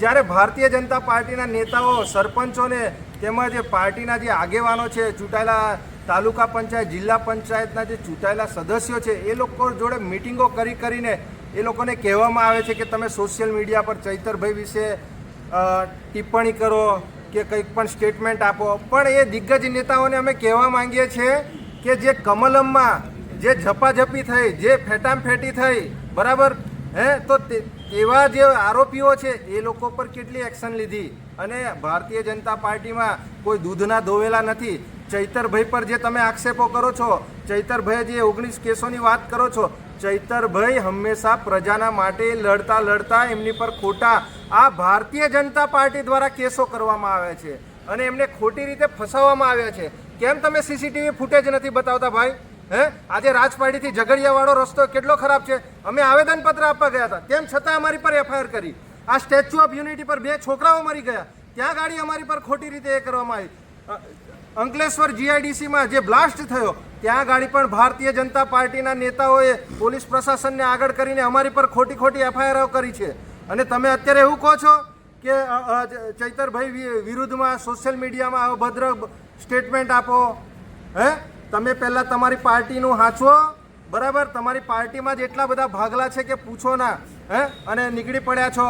જ્યારે ભારતીય જનતા પાર્ટીના નેતાઓ સરપંચોને તેમજ પાર્ટીના જે આગેવાનો છે, ચૂંટાયેલા તાલુકા પંચાયત જિલ્લા પંચાયતના જે ચૂંટાયેલા સદસ્યો છે, એ લોકો જોડે મિટિંગો કરીને એ લોકોને કહેવામાં આવે છે કે તમે સોશિયલ મીડિયા પર ચૈતરભાઈ વિશે ટિપ્પણી કરો કે કંઈક પણ સ્ટેટમેન્ટ આપો, પણ એ દિગ્ગજ નેતાઓને અમે કહેવા માંગીએ છીએ કે જે કમલમમાં જે ઝપાઝપી થઈ, જે ફેટામફેટી થઈ, બરાબર તો એવા જે આરોપીઓ છે એ લોકો પર કેટલી એક્શન લીધી? અને ભારતીય જનતા પાર્ટીમાં કોઈ દૂધના ધોવેલા નથી. ચૈતરભાઈ પર જે તમે આક્ષેપો કરો છો, ચૈતરભાઈ જે 19 કેસોની વાત કરો છો, ચૈતરભાઈ હંમેશા પ્રજાના માટે લડતા એમની પર ખોટા આ ભારતીય જનતા પાર્ટી દ્વારા કેસો કરવામાં આવે છે અને એમને ખોટી રીતે ફસાવવામાં આવ્યા છે. કેમ તમે સીસીટીવી ફૂટેજ નથી બતાવતા ભાઈ? આજે રાજપાડીથી ઝઘડિયાવાળો રસ્તો કેટલો ખરાબ છે. અમે આવેદનપત્ર આપવા ગયા હતા, તેમ છતાં અમારી પર એફઆઈઆર કરી. આ સ્ટેચ્યુ ઓફ યુનિટી પર 2 છોકરાઓ મરી ગયા, ત્યાં ગાડી અમારી પર ખોટી રીતે એ કરવામાં આવી. અંકલેશ્વર જીઆઈડીસીમાં જે બ્લાસ્ટ થયો, ત્યાં ગાડી પણ ભારતીય જનતા પાર્ટીના નેતાઓએ પોલીસ પ્રશાસનને આગળ કરીને અમારી પર ખોટી એફઆઈઆર કરી છે. અને તમે અત્યારે એવું કહો છો કે ચૈતરભાઈ વિરુદ્ધમાં સોશિયલ મીડિયામાં અભદ્ર સ્ટેટમેન્ટ આપો. તમે પહેલાં તમારી પાર્ટીનું હાંચવો, બરાબર? તમારી પાર્ટીમાં જ એટલા બધા ભાગલા છે કે પૂછો ના. અને નીકળી પડ્યા છો